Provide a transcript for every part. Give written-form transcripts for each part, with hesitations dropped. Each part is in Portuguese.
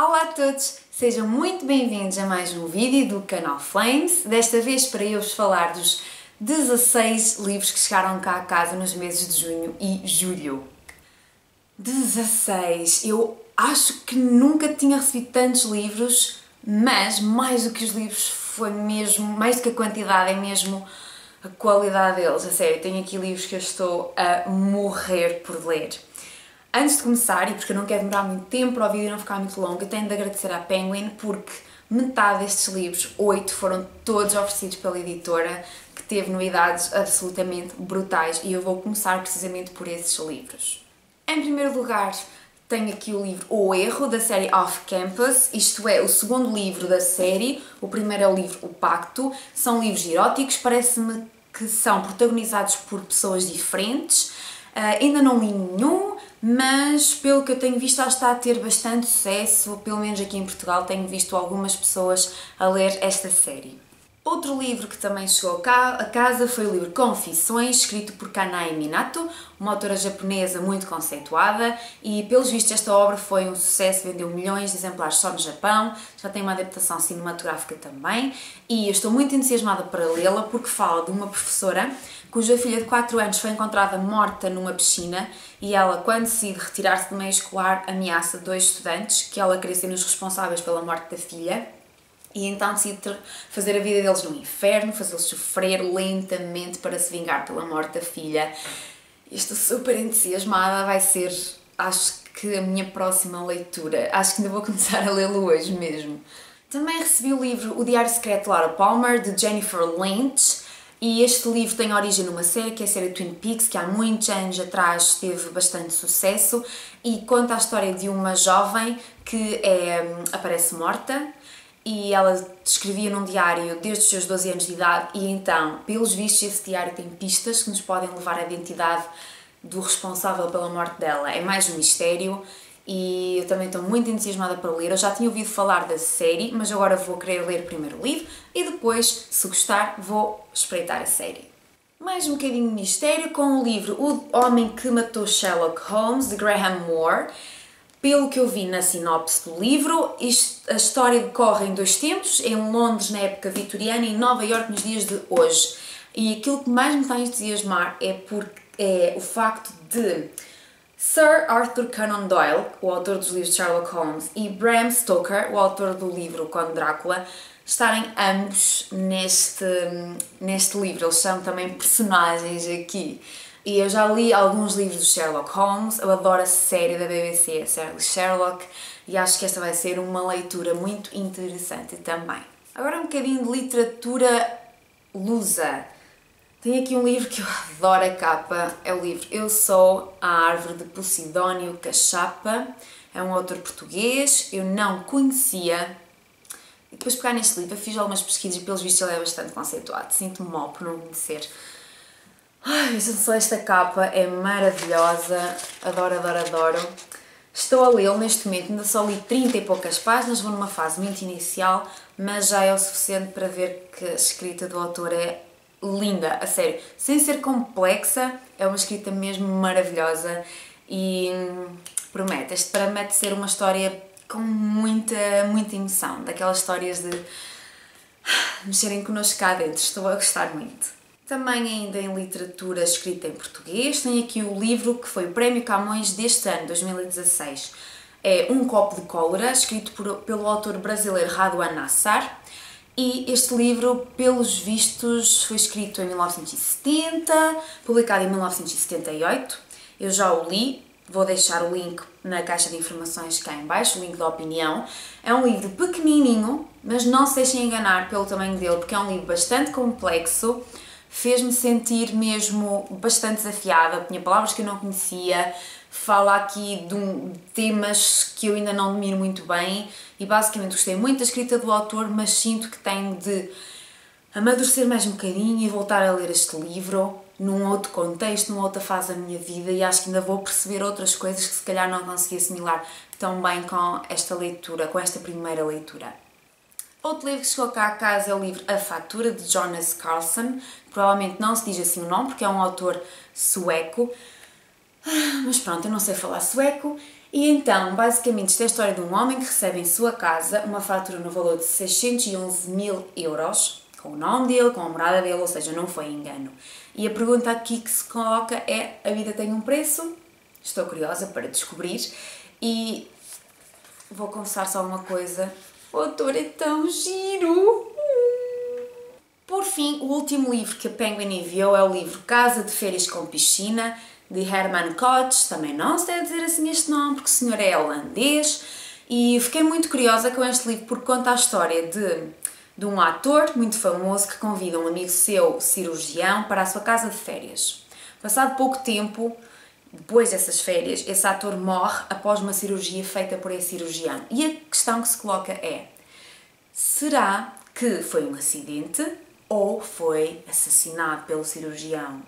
Olá a todos, sejam muito bem-vindos a mais um vídeo do canal Flames, desta vez para eu vos falar dos 16 livros que chegaram cá a casa nos meses de junho e julho. 16! Eu acho que nunca tinha recebido tantos livros, mas mais do que os livros foi mesmo, mais do que a quantidade, é mesmo a qualidade deles. A sério, tenho aqui livros que eu estou a morrer por ler. Antes de começar, e porque eu não quero demorar muito tempo para o vídeo não ficar muito longo, eu tenho de agradecer à Penguin porque metade destes livros, 8, foram todos oferecidos pela editora, que teve novidades absolutamente brutais, e eu vou começar precisamente por esses livros. Em primeiro lugar, tenho aqui o livro O Erro, da série Off Campus, isto é, o segundo livro da série. O primeiro é o livro O Pacto. São livros eróticos, parece-me que são protagonizados por pessoas diferentes. Ainda não li nenhum, mas pelo que eu tenho visto, ela está a ter bastante sucesso, pelo menos aqui em Portugal tenho visto algumas pessoas a ler esta série. Outro livro que também chegou cá a casa foi o livro Confissões, escrito por Kanae Minato, uma autora japonesa muito conceituada, e pelos vistos esta obra foi um sucesso, vendeu milhões de exemplares só no Japão, já tem uma adaptação cinematográfica também, e eu estou muito entusiasmada para lê-la porque fala de uma professora cuja filha de 4 anos foi encontrada morta numa piscina e ela, quando decide retirar-se do meio escolar, ameaça 2 estudantes que ela queria ser os responsáveis pela morte da filha. E então decide fazer a vida deles no inferno, fazê-los sofrer lentamente para se vingar pela morte da filha. Estou super entusiasmada, vai ser, acho que a minha próxima leitura. Acho que ainda vou começar a lê-lo hoje mesmo. Também recebi o livro O Diário Secreto de Laura Palmer, de Jennifer Lynch. E este livro tem origem numa série, que é a série Twin Peaks, que há muitos anos atrás teve bastante sucesso, e conta a história de uma jovem que aparece morta, e ela escrevia num diário desde os seus 12 anos de idade, e então, pelos vistos, esse diário tem pistas que nos podem levar à identidade do responsável pela morte dela. É mais um mistério, e eu também estou muito entusiasmada para ler. Eu já tinha ouvido falar da série, mas agora vou querer ler primeiro o livro, e depois, se gostar, vou espreitar a série. Mais um bocadinho de mistério com o livro O Homem que Matou Sherlock Holmes, de Graham Moore. Pelo que eu vi na sinopse do livro, a história decorre em 2 tempos, em Londres na época vitoriana e em Nova Iorque nos dias de hoje. E aquilo que mais me está a entusiasmar é o facto de Sir Arthur Conan Doyle, o autor dos livros de Sherlock Holmes, e Bram Stoker, o autor do livro Conde Drácula, estarem ambos neste livro. Eles são também personagens aqui. E eu já li alguns livros do Sherlock Holmes, eu adoro a série da BBC, a série Sherlock, e acho que esta vai ser uma leitura muito interessante também. Agora um bocadinho de literatura lusa. Tenho aqui um livro que eu adoro a capa, é o livro Eu Sou a Árvore, de Posidónio Cachapa. É um autor português, eu não conhecia. E depois de pegar neste livro, eu fiz algumas pesquisas e pelos vistos ele é bastante conceituado. Sinto-me mal por não conhecer. Ai, só esta capa é maravilhosa, adoro, adoro, adoro. Estou a lê-lo neste momento, ainda só li 30 e poucas páginas, vou numa fase muito inicial, mas já é o suficiente para ver que a escrita do autor é linda, a sério. Sem ser complexa, é uma escrita mesmo maravilhosa e promete ser uma história com muita emoção, daquelas histórias de mexerem connosco cá dentro, estou a gostar muito. Também ainda em literatura escrita em português, tenho aqui o livro que foi o Prémio Camões deste ano, 2016. É Um Copo de Cólera, escrito pelo autor brasileiro Raduan Nassar. E este livro, pelos vistos, foi escrito em 1970, publicado em 1978. Eu já o li, vou deixar o link na caixa de informações cá em baixo, o link da opinião. É um livro pequenininho, mas não se deixem enganar pelo tamanho dele, porque é um livro bastante complexo. Fez-me sentir mesmo bastante desafiada, tinha palavras que eu não conhecia, fala aqui de temas que eu ainda não domino muito bem e basicamente gostei muito da escrita do autor, mas sinto que tenho de amadurecer mais um bocadinho e voltar a ler este livro num outro contexto, numa outra fase da minha vida, e acho que ainda vou perceber outras coisas que se calhar não consegui assimilar tão bem com esta leitura, com esta primeira leitura. Outro livro que chegou cá a casa é o livro A Fatura, de Jonas Karlsson. Provavelmente não se diz assim o nome, porque é um autor sueco. Mas pronto, eu não sei falar sueco. E então, basicamente, isto é a história de um homem que recebe em sua casa uma fatura no valor de 611.000 euros, com o nome dele, com a morada dele, ou seja, não foi engano. E a pergunta aqui que se coloca é: a vida tem um preço? Estou curiosa para descobrir e vou confessar só uma coisa: o autor é tão giro! Por fim, o último livro que a Penguin enviou é o livro Casa de Férias com Piscina, de Herman Koch. Também não se deve dizer assim este nome, porque o senhor é holandês. E fiquei muito curiosa com este livro porque conta a história de um ator muito famoso que convida um amigo seu, cirurgião, para a sua casa de férias. Passado pouco tempo, depois dessas férias, esse ator morre após uma cirurgia feita por esse cirurgião. E a questão que se coloca é: será que foi um acidente ou foi assassinado pelo cirurgião?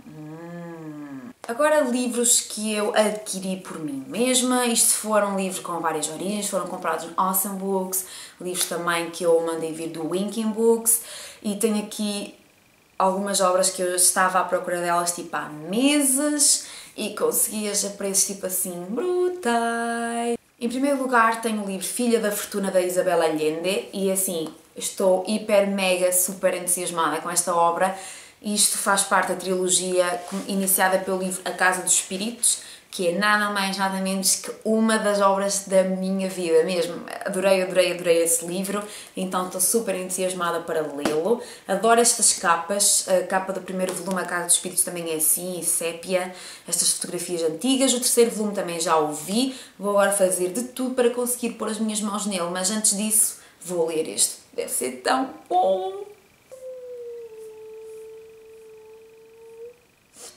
Agora, livros que eu adquiri por mim mesma. Isto foram livros com várias origens, foram comprados no Awesome Books, livros também que eu mandei vir do Winking Books, e tenho aqui algumas obras que eu estava à procura delas tipo há meses e consegui-as a preços tipo assim brutais. Em primeiro lugar tenho o livro Filha da Fortuna da Isabel Allende e assim, estou hiper mega super entusiasmada com esta obra. Isto faz parte da trilogia iniciada pelo livro A Casa dos Espíritos, que é nada mais nada menos que uma das obras da minha vida mesmo. Adorei esse livro, então estou super entusiasmada para lê-lo. Adoro estas capas, a capa do primeiro volume, A Casa dos Espíritos, também é assim, em sépia, estas fotografias antigas. O terceiro volume também já o vi, vou agora fazer de tudo para conseguir pôr as minhas mãos nele, mas antes disso vou ler este, deve ser tão bom!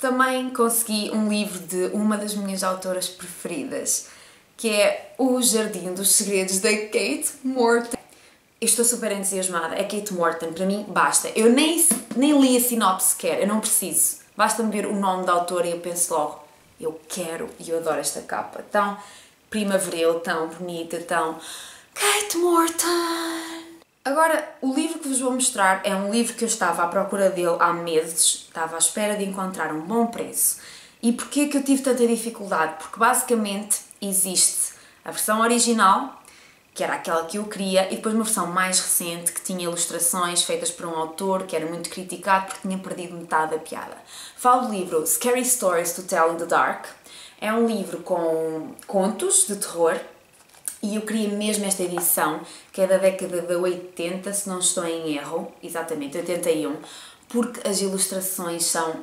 Também consegui um livro de uma das minhas autoras preferidas, que é O Jardim dos Segredos, da Kate Morton. Eu estou super entusiasmada, é Kate Morton, para mim basta. Eu nem li a sinopse sequer, eu não preciso. Basta-me ver o nome da autora e eu penso logo, eu quero e eu adoro esta capa. Tão primaveril, tão bonita, tão Kate Morton! Agora, o livro que vos vou mostrar é um livro que eu estava à procura dele há meses, estava à espera de encontrar um bom preço. E porquê que eu tive tanta dificuldade? Porque basicamente existe a versão original, que era aquela que eu queria, e depois uma versão mais recente que tinha ilustrações feitas por um autor que era muito criticado porque tinha perdido metade da piada. Falo do livro Scary Stories to Tell in the Dark. É um livro com contos de terror. E eu queria mesmo esta edição, que é da década de 80, se não estou em erro, exatamente, 81, porque as ilustrações são...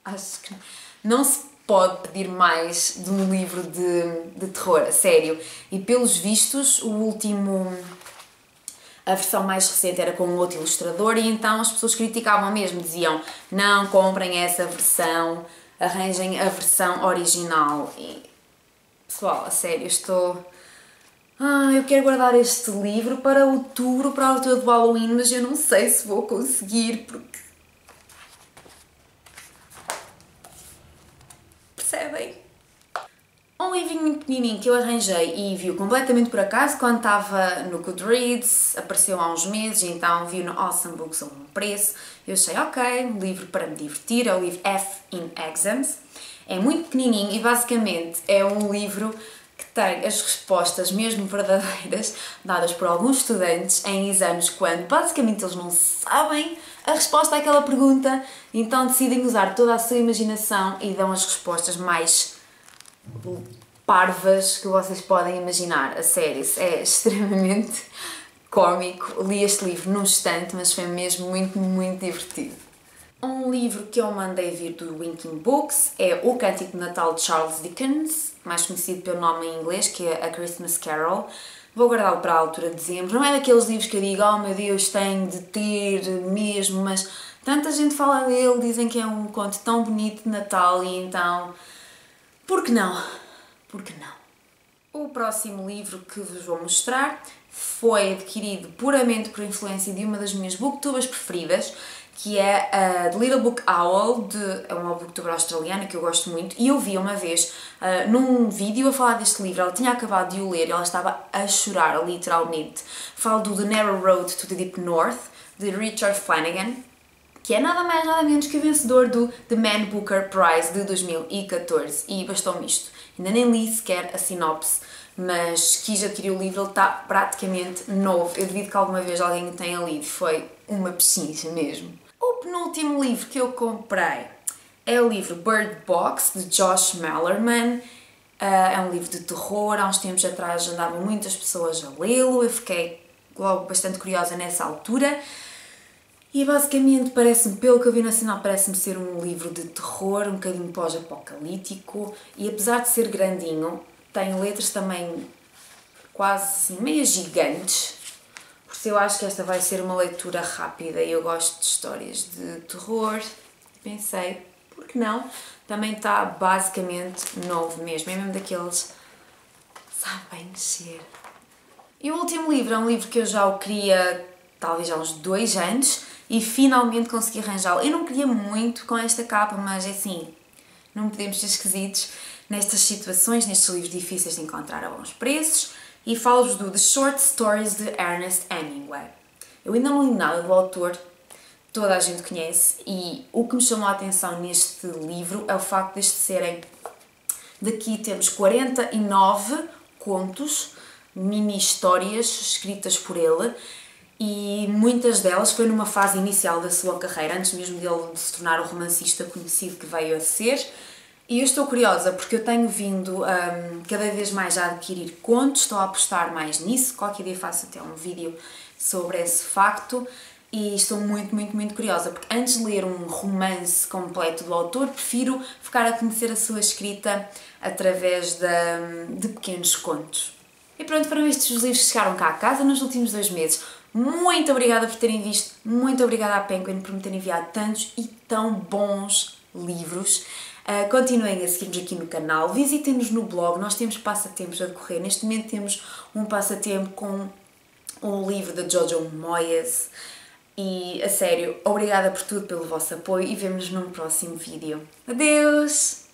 acho que não se pode pedir mais de um livro de terror, a sério. E pelos vistos, a versão mais recente era com um outro ilustrador e então as pessoas criticavam mesmo, diziam: não comprem essa versão, arranjem a versão original. Pessoal, a sério, eu quero guardar este livro para outubro, para a altura do Halloween, mas eu não sei se vou conseguir, porque... Percebem? Um livrinho muito pequenininho que eu arranjei e vi-o completamente por acaso, quando estava no Goodreads, apareceu há uns meses, então vi no Awesome Books a um preço. Eu achei, ok, um livro para me divertir, é o livro F in Exams. É muito pequenininho e basicamente é um livro que tem as respostas mesmo verdadeiras dadas por alguns estudantes em exames quando basicamente eles não sabem a resposta àquela pergunta, então decidem usar toda a sua imaginação e dão as respostas mais parvas que vocês podem imaginar. A sério, isso é extremamente cómico. Li este livro num instante, mas foi mesmo muito divertido. Um livro que eu mandei vir do Winking Books é O Cântico de Natal de Charles Dickens, mais conhecido pelo nome em inglês, que é A Christmas Carol. Vou guardá-lo para a altura de dezembro. Não é daqueles livros que eu digo, oh meu Deus, tenho de ter mesmo, mas tanta gente fala dele, dizem que é um conto tão bonito de Natal e então, por que não? Por que não? O próximo livro que vos vou mostrar foi adquirido puramente por influência de uma das minhas booktubers preferidas, que é a The Little Book Owl, é uma booktuber australiana que eu gosto muito, e eu vi uma vez num vídeo a falar deste livro. Ela tinha acabado de o ler e ela estava a chorar, literalmente. Falo do The Narrow Road to the Deep North, de Richard Flanagan, que é nada mais nada menos que o vencedor do The Man Booker Prize de 2014. E bastou-me isto. Ainda nem li sequer a sinopse, mas quis adquirir o livro, ele está praticamente novo. Eu duvido que alguma vez alguém o tenha lido, foi uma pechincha mesmo. O penúltimo livro que eu comprei é o livro Bird Box, de Josh Malerman. É um livro de terror, há uns tempos atrás andavam muitas pessoas a lê-lo, eu fiquei logo bastante curiosa nessa altura. E basicamente parece-me, pelo que eu vi na sinal, parece-me ser um livro de terror, um bocadinho pós-apocalíptico, e apesar de ser grandinho, tem letras também quase assim, meio gigantes, por isso eu acho que esta vai ser uma leitura rápida e eu gosto de histórias de terror. Pensei, por que não? Também está basicamente novo mesmo, é mesmo daqueles sabem mexer. E o último livro é um livro que eu já o queria talvez há uns 2 anos e finalmente consegui arranjá-lo. Eu não queria muito com esta capa, mas assim, não podemos ser esquisitos nestas situações, nestes livros difíceis de encontrar a bons preços, e falo-vos do The Short Stories de Ernest Hemingway. Eu ainda não li nada do autor, toda a gente conhece, e o que me chamou a atenção neste livro é o facto de serem... Daqui temos 49 contos, mini-histórias escritas por ele, e muitas delas foi numa fase inicial da sua carreira, antes mesmo dele de se tornar o romancista conhecido que veio a ser. E eu estou curiosa porque eu tenho vindo cada vez mais a adquirir contos, estou a apostar mais nisso, qualquer dia faço até um vídeo sobre esse facto e estou muito curiosa porque antes de ler um romance completo do autor, prefiro ficar a conhecer a sua escrita através de pequenos contos. E pronto, foram estes os livros que chegaram cá a casa nos últimos 2 meses. Muito obrigada por terem visto, muito obrigada à Penguin por me ter enviado tantos e tão bons livros. Continuem a seguir-nos aqui no canal, visitem-nos no blog, nós temos passatempos a decorrer. Neste momento temos um passatempo com um livro de Jojo Moyes. E, a sério, obrigada por tudo, pelo vosso apoio e vemo-nos num próximo vídeo. Adeus!